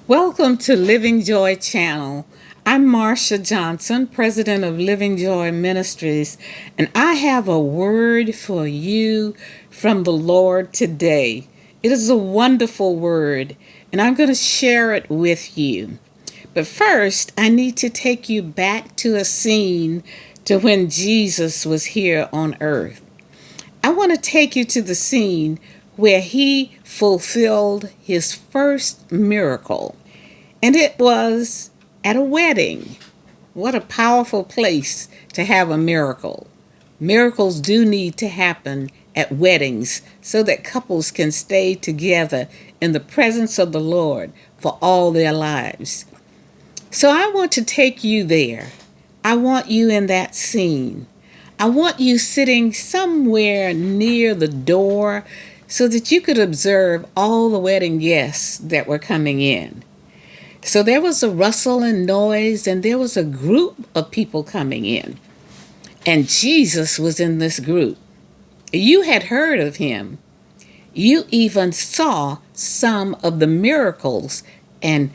Welcome to Living Joy Channel. I'm Marsha Johnson, president of Living Joy Ministries, and I have a word for you from the Lord today. It is a wonderful word, and I'm going to share it with you. But first, I need to take you back to a scene to when Jesus was here on earth. I want to take you to the scene where he fulfilled his first miracle. And it was at a wedding. What a powerful place to have a miracle. Miracles do need to happen at weddings so that couples can stay together in the presence of the Lord for all their lives. So I want to take you there. I want you in that scene. I want you sitting somewhere near the door so that you could observe all the wedding guests that were coming in. So there was a rustle and noise, and there was a group of people coming in. And Jesus was in this group. You had heard of him. You even saw some of the miracles and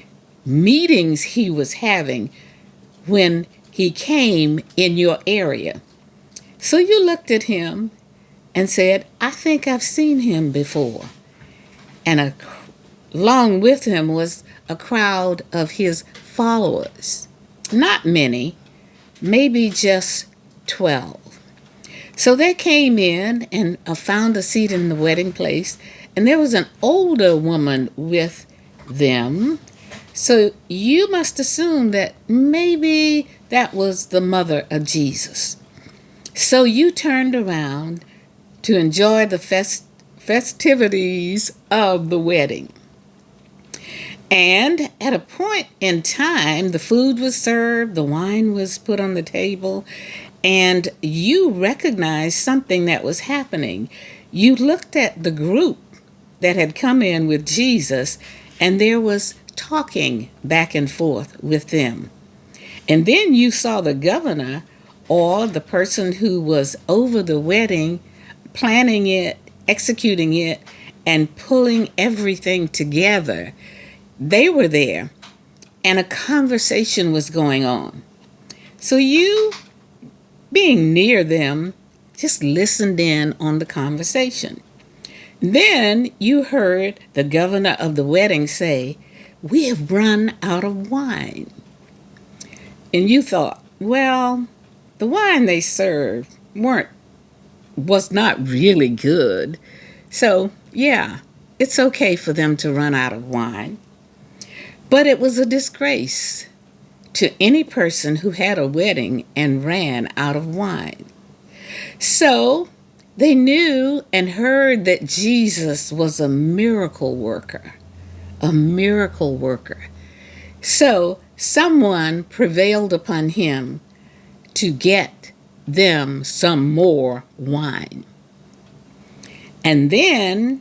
meetings he was having when he came in your area. So you looked at him and said, I think I've seen him before. And along with him was a crowd of his followers. Not many, maybe just 12. So they came in and found a seat in the wedding place, and there was an older woman with them. So you must assume that maybe that was the mother of Jesus. So you turned around to enjoy the festivities of the wedding. And at a point in time, the food was served, the wine was put on the table, and you recognized something that was happening. You looked at the group that had come in with Jesus, and there was talking back and forth with them. And then you saw the governor, or the person who was over the wedding, planning it, executing it, and pulling everything together. They were there, and a conversation was going on. So you, being near them, just listened in on the conversation. Then you heard the governor of the wedding say, "We have run out of wine." And you thought, well, the wine they served was not really good. So, yeah, it's okay for them to run out of wine. But it was a disgrace to any person who had a wedding and ran out of wine. So they knew and heard that Jesus was a miracle worker, a miracle worker. So someone prevailed upon him to get them some more wine. And then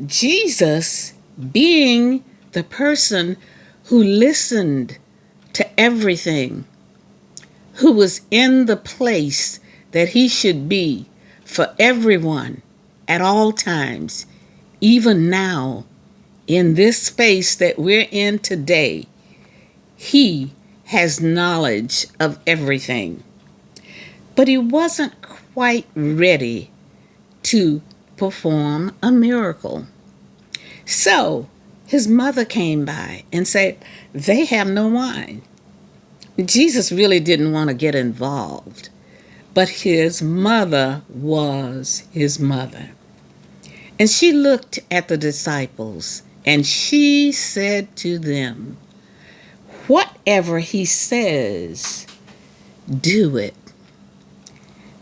Jesus, being the person who listened to everything, who was in the place that he should be for everyone at all times, even now, in this space that we're in today, he has knowledge of everything. But he wasn't quite ready to perform a miracle. So his mother came by and said, they have no wine. Jesus really didn't want to get involved, but his mother was his mother. And she looked at the disciples and she said to them, whatever he says, do it.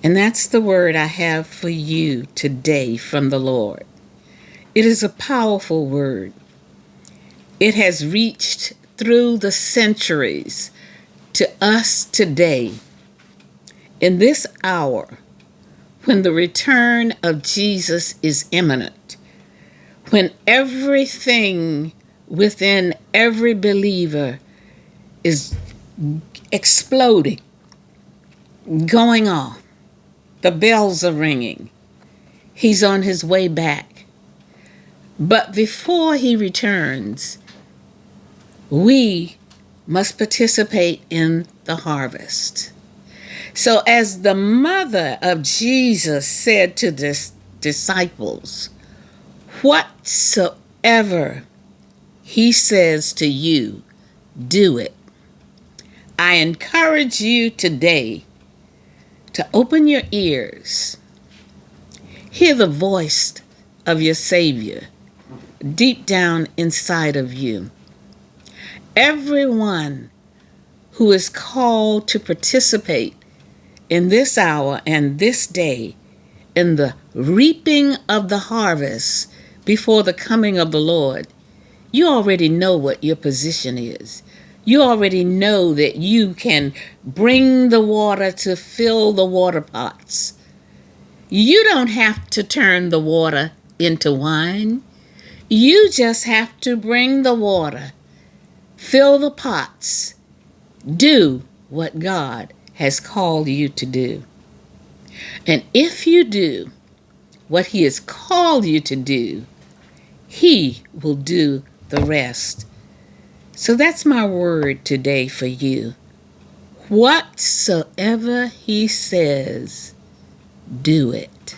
And that's the word I have for you today from the Lord. It is a powerful word. It has reached through the centuries to us today, in this hour, when the return of Jesus is imminent, when everything within every believer is exploding, going off. The bells are ringing. He's on his way back. But before he returns, we must participate in the harvest. So, as the mother of Jesus said to the disciples, whatsoever he says to you, do it. I encourage you today to open your ears, hear the voice of your Savior deep down inside of you. Everyone who is called to participate in this hour and this day in the reaping of the harvest before the coming of the Lord, you already know what your position is. You already know that you can bring the water to fill the water pots. You don't have to turn the water into wine. You just have to bring the water, fill the pots, do what God has called you to do. And if you do what He has called you to do, He will do the rest. So that's my word today for you. Whatsoever He says, do it.